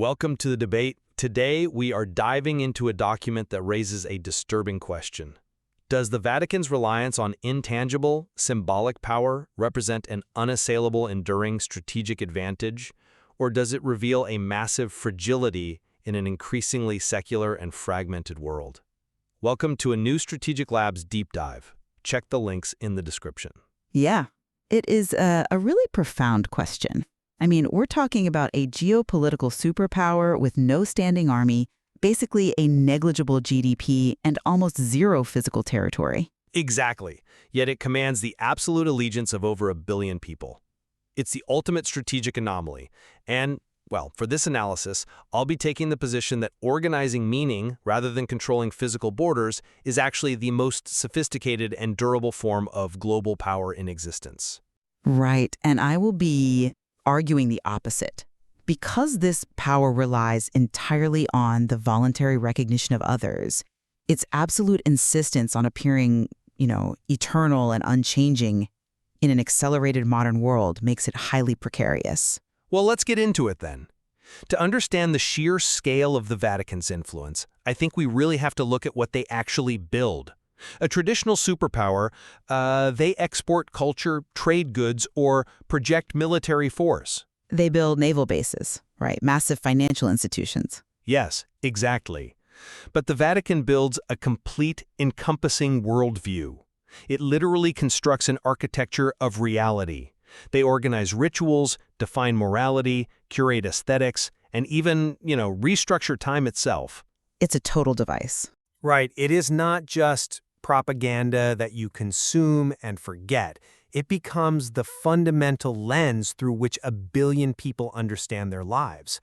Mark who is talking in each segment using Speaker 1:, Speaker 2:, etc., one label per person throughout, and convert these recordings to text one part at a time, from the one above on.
Speaker 1: Welcome to the debate. Today, we are diving into a document that raises a disturbing question. Does the Vatican's reliance on intangible, symbolic power represent an unassailable, enduring strategic advantage, or does it reveal a massive fragility in an increasingly secular and fragmented world? Welcome to a new Strategic Labs deep dive. Check the links in the description.
Speaker 2: Yeah, it is a really profound question. I mean, we're talking about a geopolitical superpower with no standing army, basically a negligible GDP, and almost zero physical territory.
Speaker 1: Exactly. Yet it commands the absolute allegiance of over 1 billion people. It's the ultimate strategic anomaly. And, well, for this analysis, I'll be taking the position that organizing meaning, rather than controlling physical borders, is actually the most sophisticated and durable form of global power in existence.
Speaker 2: Right, and I will be arguing the opposite. Because this power relies entirely on the voluntary recognition of others, its absolute insistence on appearing, eternal and unchanging in an accelerated modern world makes it highly precarious.
Speaker 1: Well, let's get into it then. To understand the sheer scale of the Vatican's influence, I think we really have to look at what they actually build. A traditional superpower, they export culture, trade goods, or project military force.
Speaker 2: They build naval bases, right? Massive financial institutions.
Speaker 1: Yes, exactly. But the Vatican builds a complete, encompassing worldview. It literally constructs an architecture of reality. They organize rituals, define morality, curate aesthetics, and even, restructure time itself.
Speaker 2: It's a total device.
Speaker 3: Right. It is not just propaganda that you consume and forget. It becomes the fundamental lens through which 1 billion people understand their lives.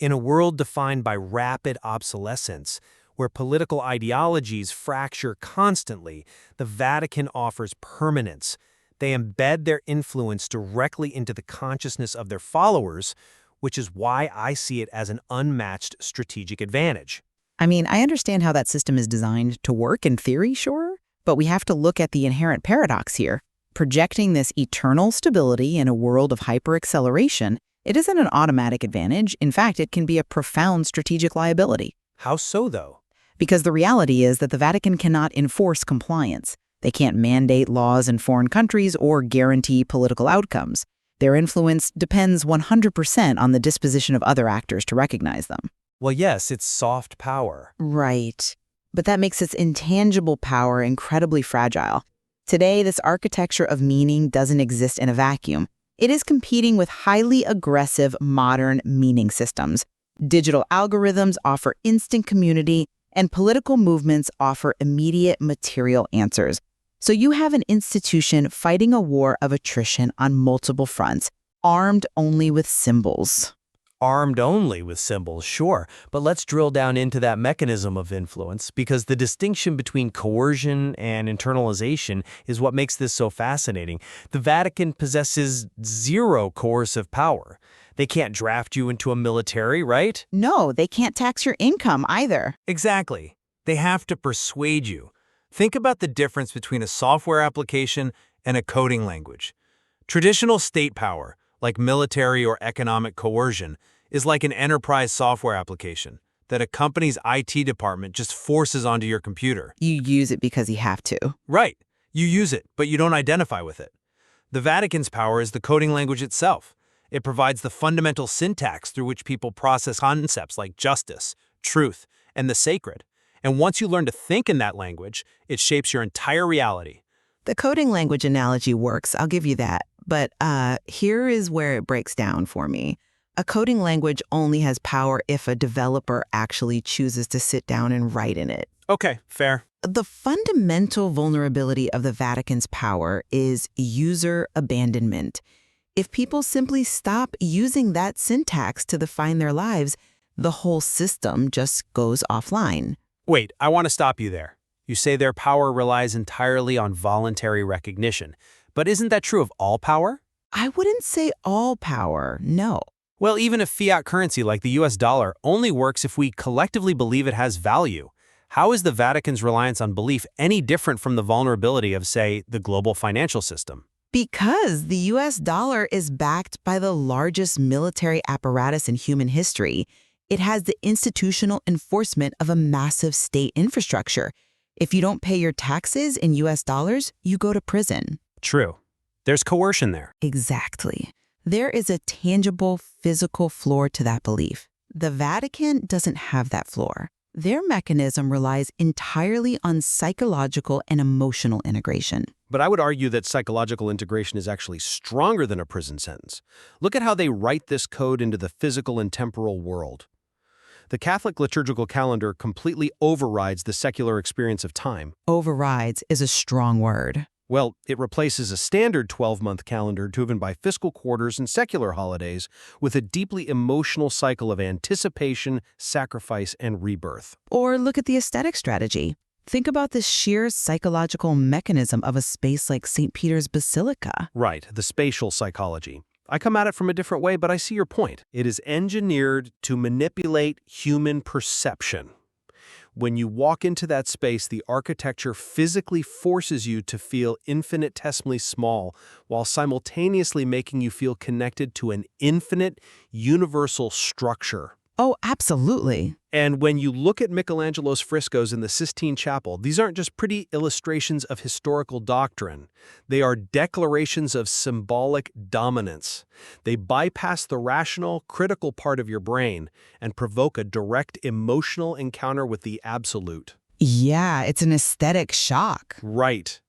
Speaker 3: In a world defined by rapid obsolescence, where political ideologies fracture constantly, the Vatican offers permanence. They embed their influence directly into the consciousness of their followers, which is why I see it as an unmatched strategic advantage.
Speaker 2: I mean, I understand how that system is designed to work in theory, sure, but we have to look at the inherent paradox here. Projecting this eternal stability in a world of hyper-acceleration, it isn't an automatic advantage. In fact, it can be a profound strategic liability.
Speaker 3: How so, though?
Speaker 2: Because the reality is that the Vatican cannot enforce compliance. They can't mandate laws in foreign countries or guarantee political outcomes. Their influence depends 100% on the disposition of other actors to recognize them.
Speaker 3: Well, yes, it's soft power.
Speaker 2: Right. But that makes its intangible power incredibly fragile. Today, this architecture of meaning doesn't exist in a vacuum. It is competing with highly aggressive modern meaning systems. Digital algorithms offer instant community, and political movements offer immediate material answers. So you have an institution fighting a war of attrition on multiple fronts, armed only with symbols.
Speaker 3: Armed only with symbols, sure, but let's drill down into that mechanism of influence, because the distinction between coercion and internalization is what makes this so fascinating. The Vatican possesses zero coercive power. They can't draft you into a military, right?
Speaker 2: No, they can't tax your income either.
Speaker 3: Exactly. They have to persuade you. Think about the difference between a software application and a coding language. Traditional state power, like military or economic coercion, is like an enterprise software application that a company's IT department just forces onto your computer.
Speaker 2: You use it because you have to.
Speaker 3: Right. You use it, but you don't identify with it. The Vatican's power is the coding language itself. It provides the fundamental syntax through which people process concepts like justice, truth, and the sacred. And once you learn to think in that language, it shapes your entire reality.
Speaker 2: The coding language analogy works, I'll give you that. But here is where it breaks down for me. A coding language only has power if a developer actually chooses to sit down and write in it.
Speaker 3: Okay, fair.
Speaker 2: The fundamental vulnerability of the Vatican's power is user abandonment. If people simply stop using that syntax to define their lives, the whole system just goes offline.
Speaker 3: Wait, I want to stop you there. You say their power relies entirely on voluntary recognition. But isn't that true of all power?
Speaker 2: I wouldn't say all power, no.
Speaker 3: Well, even a fiat currency like the US dollar only works if we collectively believe it has value. How is the Vatican's reliance on belief any different from the vulnerability of, say, the global financial system?
Speaker 2: Because the US dollar is backed by the largest military apparatus in human history. It has the institutional enforcement of a massive state infrastructure. If you don't pay your taxes in US dollars, you go to prison.
Speaker 3: True. There's coercion there.
Speaker 2: Exactly. There is a tangible physical floor to that belief. The Vatican doesn't have that floor. Their mechanism relies entirely on psychological and emotional integration.
Speaker 4: But I would argue that psychological integration is actually stronger than a prison sentence. Look at how they write this code into the physical and temporal world. The Catholic liturgical calendar completely overrides the secular experience of time.
Speaker 2: Overrides is a strong word.
Speaker 4: Well, it replaces a standard 12-month calendar driven by fiscal quarters and secular holidays with a deeply emotional cycle of anticipation, sacrifice, and rebirth.
Speaker 2: Or look at the aesthetic strategy. Think about the sheer psychological mechanism of a space like St. Peter's Basilica.
Speaker 4: Right, the spatial psychology. I come at it from a different way, but I see your point. It is engineered to manipulate human perception. When you walk into that space, the architecture physically forces you to feel infinitesimally small while simultaneously making you feel connected to an infinite, universal structure.
Speaker 2: Oh, absolutely.
Speaker 4: And when you look at Michelangelo's frescoes in the Sistine Chapel, these aren't just pretty illustrations of historical doctrine. They are declarations of symbolic dominance. They bypass the rational, critical part of your brain and provoke a direct emotional encounter with the absolute.
Speaker 2: Yeah, it's an aesthetic shock.
Speaker 4: Right.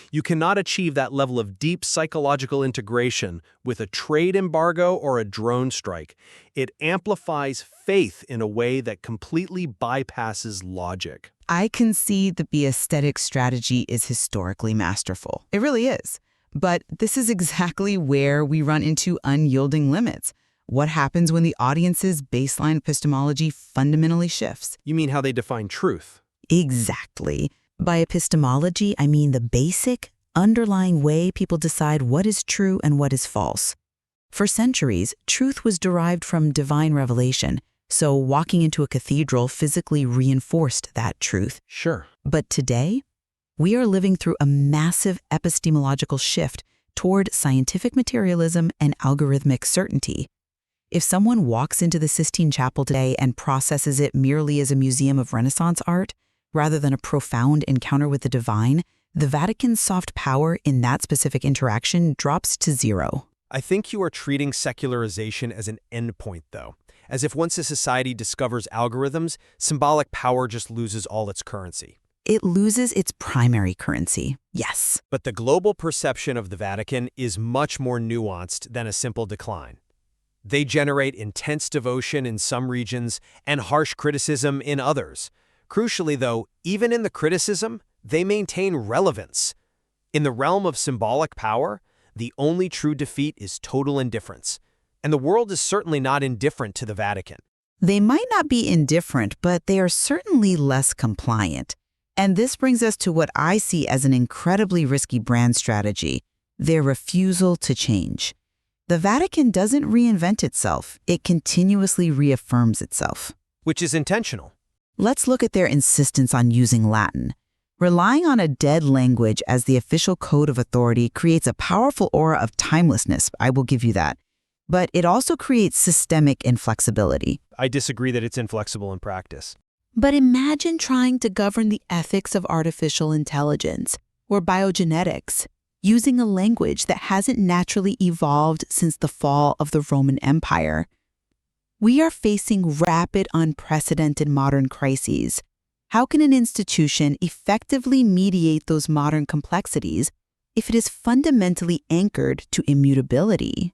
Speaker 4: You cannot achieve that level of deep psychological integration with a trade embargo or a drone strike. It amplifies faith in a way that completely bypasses logic.
Speaker 2: I concede that the aesthetic strategy is historically masterful. It really is. But this is exactly where we run into unyielding limits. What happens when the audience's baseline epistemology fundamentally shifts?
Speaker 4: You mean how they define truth?
Speaker 2: Exactly. By epistemology, I mean the basic, underlying way people decide what is true and what is false. For centuries, truth was derived from divine revelation, so walking into a cathedral physically reinforced that truth.
Speaker 4: Sure.
Speaker 2: But today, we are living through a massive epistemological shift toward scientific materialism and algorithmic certainty. If someone walks into the Sistine Chapel today and processes it merely as a museum of Renaissance art, rather than a profound encounter with the divine, the Vatican's soft power in that specific interaction drops to zero.
Speaker 3: I think you are treating secularization as an endpoint, though. As if once a society discovers algorithms, symbolic power just loses all its currency.
Speaker 2: It loses its primary currency, yes.
Speaker 3: But the global perception of the Vatican is much more nuanced than a simple decline. They generate intense devotion in some regions and harsh criticism in others. Crucially, though, even in the criticism, they maintain relevance. In the realm of symbolic power, the only true defeat is total indifference. And the world is certainly not indifferent to the Vatican.
Speaker 2: They might not be indifferent, but they are certainly less compliant. And this brings us to what I see as an incredibly risky brand strategy, their refusal to change. The Vatican doesn't reinvent itself, it continuously reaffirms itself.
Speaker 3: Which is intentional.
Speaker 2: Let's look at their insistence on using Latin. Relying on a dead language as the official code of authority creates a powerful aura of timelessness, I will give you that. But it also creates systemic inflexibility.
Speaker 3: I disagree that it's inflexible in practice.
Speaker 2: But imagine trying to govern the ethics of artificial intelligence or biogenetics using a language that hasn't naturally evolved since the fall of the Roman Empire. We are facing rapid, unprecedented modern crises. How can an institution effectively mediate those modern complexities if it is fundamentally anchored to immutability?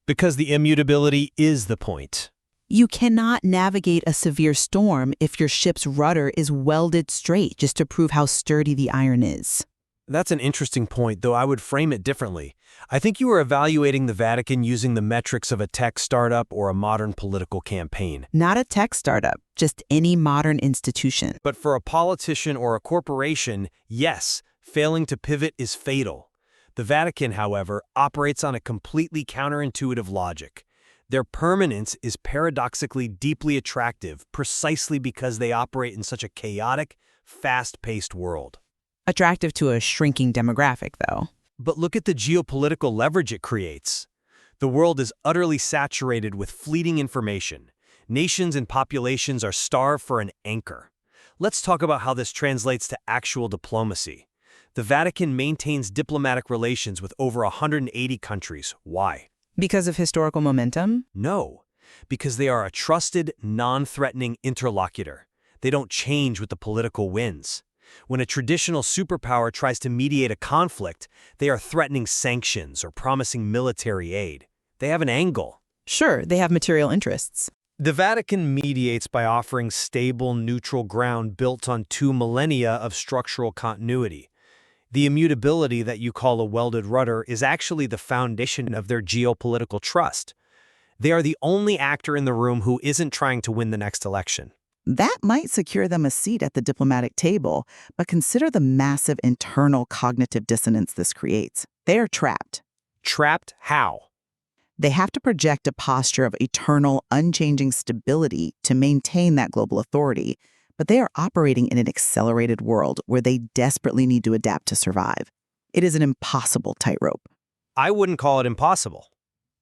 Speaker 3: Because the immutability is the point.
Speaker 2: You cannot navigate a severe storm if your ship's rudder is welded straight just to prove how sturdy the iron is.
Speaker 3: That's an interesting point, though I would frame it differently. I think you are evaluating the Vatican using the metrics of a tech startup or a modern political campaign.
Speaker 2: Not a tech startup, just any modern institution.
Speaker 3: But for a politician or a corporation, yes, failing to pivot is fatal. The Vatican, however, operates on a completely counterintuitive logic. Their permanence is paradoxically deeply attractive precisely because they operate in such a chaotic, fast-paced world.
Speaker 2: Attractive to a shrinking demographic, though.
Speaker 3: But look at the geopolitical leverage it creates. The world is utterly saturated with fleeting information.
Speaker 1: Nations and populations are starved for an anchor. Let's talk about how this translates to actual diplomacy. The Vatican maintains diplomatic relations with over 180 countries. Why?
Speaker 2: Because of historical momentum?
Speaker 1: No, because they are a trusted, non-threatening interlocutor. They don't change with the political winds. When a traditional superpower tries to mediate a conflict, they are threatening sanctions or promising military aid. They have an angle.
Speaker 2: Sure, they have material interests.
Speaker 1: The Vatican mediates by offering stable, neutral ground built on 2 millennia of structural continuity. The immutability that you call a welded rudder is actually the foundation of their geopolitical trust. They are the only actor in the room who isn't trying to win the next election.
Speaker 2: That might secure them a seat at the diplomatic table, but consider the massive internal cognitive dissonance this creates. They are trapped.
Speaker 1: Trapped how?
Speaker 2: They have to project a posture of eternal, unchanging stability to maintain that global authority, but they are operating in an accelerated world where they desperately need to adapt to survive. It is an impossible tightrope.
Speaker 1: I wouldn't call it impossible.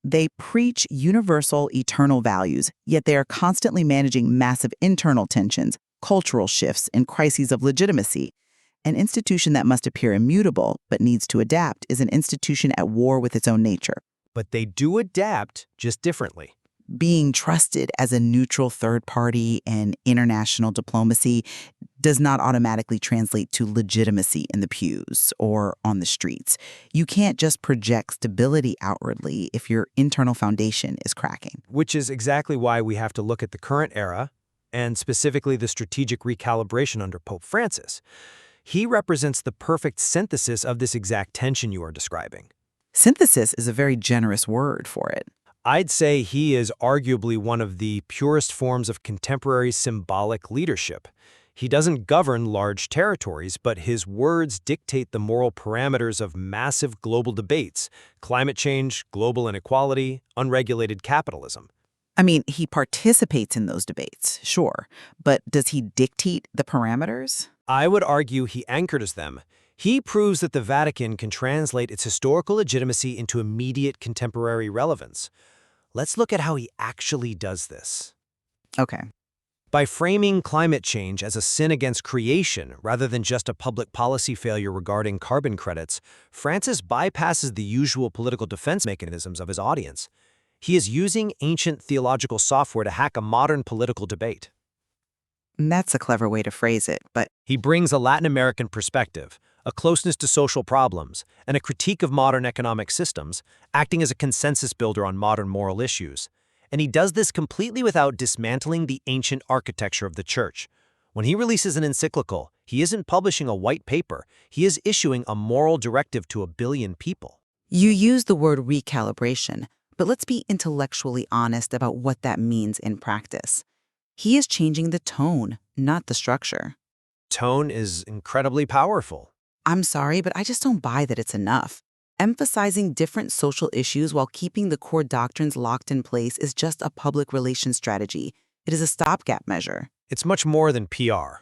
Speaker 2: They preach universal, eternal values, yet they are constantly managing massive internal tensions, cultural shifts, and crises of legitimacy. An institution that must appear immutable but needs to adapt is an institution at war with its own nature.
Speaker 1: But they do adapt, just differently.
Speaker 2: Being trusted as a neutral third party in international diplomacy does not automatically translate to legitimacy in the pews or on the streets. You can't just project stability outwardly if your internal foundation is cracking.
Speaker 1: Which is exactly why we have to look at the current era, and specifically the strategic recalibration under Pope Francis. He represents the perfect synthesis of this exact tension you are describing.
Speaker 2: Synthesis is a very generous word for it.
Speaker 1: I'd say he is arguably one of the purest forms of contemporary symbolic leadership. He doesn't govern large territories, but his words dictate the moral parameters of massive global debates: climate change, global inequality, unregulated capitalism.
Speaker 2: I mean, he participates in those debates, sure, but does he dictate the parameters?
Speaker 1: I would argue he anchors them. He proves that the Vatican can translate its historical legitimacy into immediate contemporary relevance. Let's look at how he actually does this.
Speaker 2: Okay.
Speaker 1: By framing climate change as a sin against creation rather than just a public policy failure regarding carbon credits, Francis bypasses the usual political defense mechanisms of his audience. He is using ancient theological software to hack a modern political debate.
Speaker 2: That's a clever way to phrase it, but
Speaker 1: He brings a Latin American perspective, a closeness to social problems, and a critique of modern economic systems, acting as a consensus builder on modern moral issues. And he does this completely without dismantling the ancient architecture of the Church. When he releases an encyclical, he isn't publishing a white paper, he is issuing a moral directive to 1 billion people.
Speaker 2: you use the word recalibration, but let's be intellectually honest about what that means in practice. He is changing the tone, not the structure.
Speaker 1: Tone is incredibly powerful.
Speaker 2: I'm sorry, but I just don't buy that it's enough. Emphasizing different social issues while keeping the core doctrines locked in place is just a public relations strategy. It is a stopgap measure.
Speaker 1: It's much more than PR.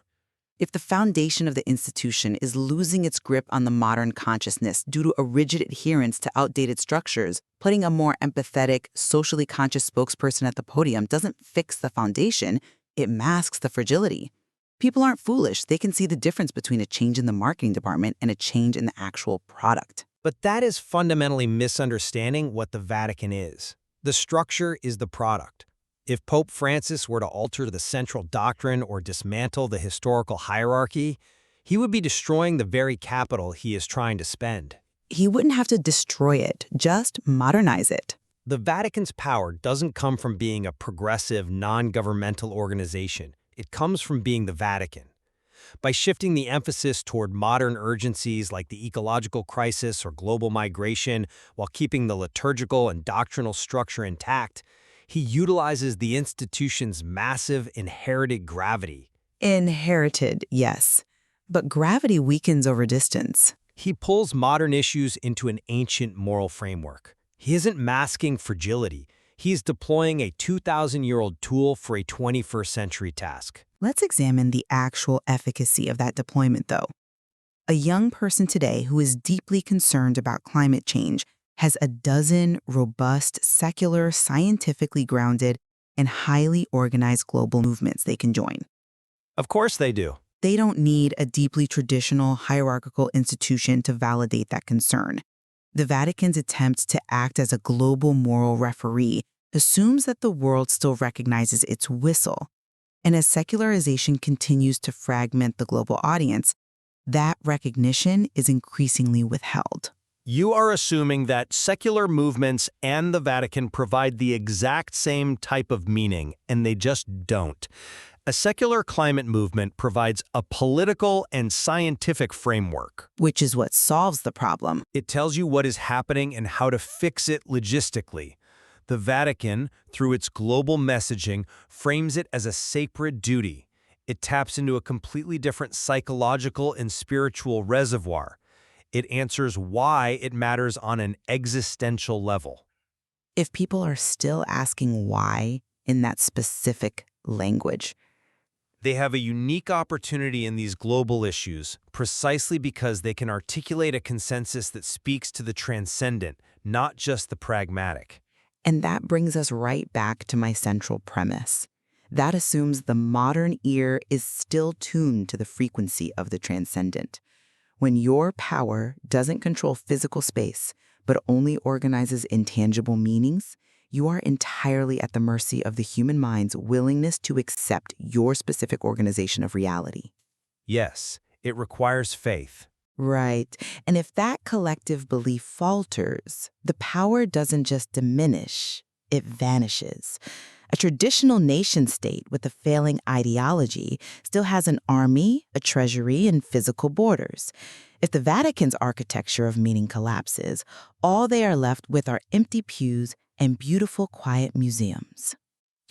Speaker 2: If the foundation of the institution is losing its grip on the modern consciousness due to a rigid adherence to outdated structures, putting a more empathetic, socially conscious spokesperson at the podium doesn't fix the foundation, it masks the fragility. People aren't foolish. They can see the difference between a change in the marketing department and a change in the actual product.
Speaker 1: But that is fundamentally misunderstanding what the Vatican is. The structure is the product. If Pope Francis were to alter the central doctrine or dismantle the historical hierarchy, he would be destroying the very capital he is trying to spend.
Speaker 2: He wouldn't have to destroy it, just modernize it.
Speaker 1: The Vatican's power doesn't come from being a progressive, non-governmental organization. It comes from being the Vatican. By shifting the emphasis toward modern urgencies like the ecological crisis or global migration while keeping the liturgical and doctrinal structure intact, he utilizes the institution's massive inherited gravity.
Speaker 2: Inherited, yes. But gravity weakens over distance.
Speaker 1: He pulls modern issues into an ancient moral framework. He isn't masking fragility. He is deploying a 2,000-year-old tool for a 21st century task.
Speaker 2: Let's examine the actual efficacy of that deployment, though. A young person today who is deeply concerned about climate change has a dozen robust, secular, scientifically grounded, and highly organized global movements they can join.
Speaker 1: Of course they do.
Speaker 2: They don't need a deeply traditional hierarchical institution to validate that concern. The Vatican's attempt to act as a global moral referee assumes that the world still recognizes its whistle. And as secularization continues to fragment the global audience, that recognition is increasingly withheld.
Speaker 1: You are assuming that secular movements and the Vatican provide the exact same type of meaning, and they just don't. A secular climate movement provides a political and scientific framework.
Speaker 2: Which is what solves the problem.
Speaker 1: It tells you what is happening and how to fix it logistically. The Vatican, through its global messaging, frames it as a sacred duty. It taps into a completely different psychological and spiritual reservoir. It answers why it matters on an existential level.
Speaker 2: If people are still asking why in that specific language,
Speaker 1: they have a unique opportunity in these global issues precisely because they can articulate a consensus that speaks to the transcendent, not just the pragmatic.
Speaker 2: And that brings us right back to my central premise. That assumes the modern ear is still tuned to the frequency of the transcendent. When your power doesn't control physical space, but only organizes intangible meanings, you are entirely at the mercy of the human mind's willingness to accept your specific organization of reality.
Speaker 1: Yes, it requires faith.
Speaker 2: Right. And if that collective belief falters, the power doesn't just diminish, it vanishes. A traditional nation-state with a failing ideology still has an army, a treasury, and physical borders. If the Vatican's architecture of meaning collapses, all they are left with are empty pews and beautiful, quiet museums.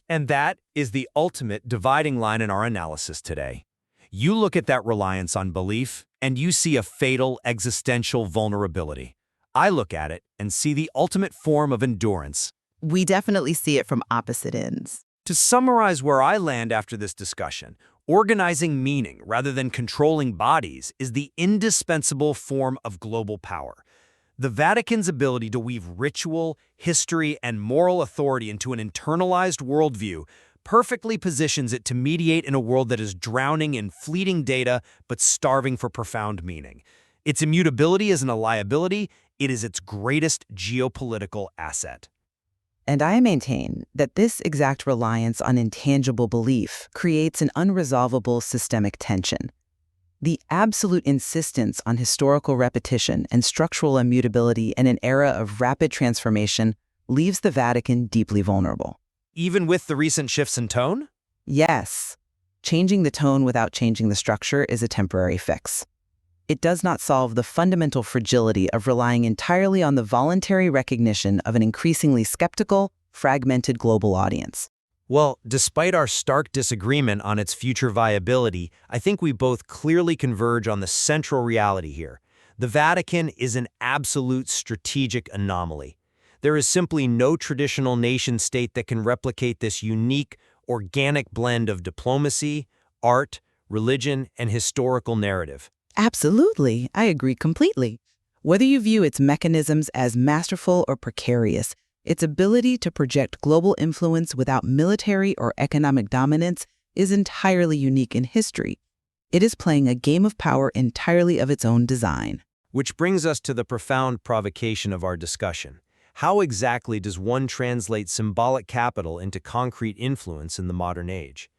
Speaker 1: And that is the ultimate dividing line in our analysis today. You look at that reliance on belief, and you see a fatal existential vulnerability. I look at it and see the ultimate form of endurance.
Speaker 2: We definitely see it from opposite ends.
Speaker 1: To summarize where I land after this discussion, organizing meaning rather than controlling bodies is the indispensable form of global power. The Vatican's ability to weave ritual, history, and moral authority into an internalized worldview perfectly positions it to mediate in a world that is drowning in fleeting data but starving for profound meaning. Its immutability isn't a liability, it is its greatest geopolitical asset.
Speaker 2: And I maintain that this exact reliance on intangible belief creates an unresolvable systemic tension. The absolute insistence on historical repetition and structural immutability in an era of rapid transformation leaves the Vatican deeply vulnerable.
Speaker 1: Even with the recent shifts in tone?
Speaker 2: Yes, changing the tone without changing the structure is a temporary fix. It does not solve the fundamental fragility of relying entirely on the voluntary recognition of an increasingly skeptical, fragmented global audience.
Speaker 1: Well, despite our stark disagreement on its future viability, I think we both clearly converge on the central reality here. The Vatican is an absolute strategic anomaly. There is simply no traditional nation-state that can replicate this unique, organic blend of diplomacy, art, religion, and historical narrative.
Speaker 2: Absolutely, I agree completely. Whether you view its mechanisms as masterful or precarious, its ability to project global influence without military or economic dominance is entirely unique in history. It is playing a game of power entirely of its own design.
Speaker 1: Which brings us to the profound provocation of our discussion. How exactly does one translate symbolic capital into concrete influence in the modern age?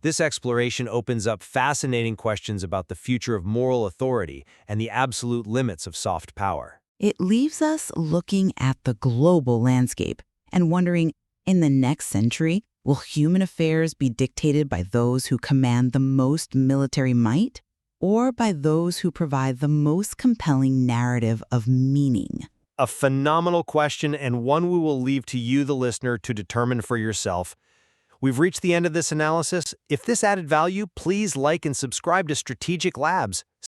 Speaker 1: This exploration opens up fascinating questions about the future of moral authority and the absolute limits of soft power.
Speaker 2: It leaves us looking at the global landscape and wondering, in the next century, will human affairs be dictated by those who command the most military might, or by those who provide the most compelling narrative of meaning?
Speaker 1: A phenomenal question, and one we will leave to you, the listener, to determine for yourself. We've reached the end of this analysis. If this added value, please like and subscribe to Strategic Labs.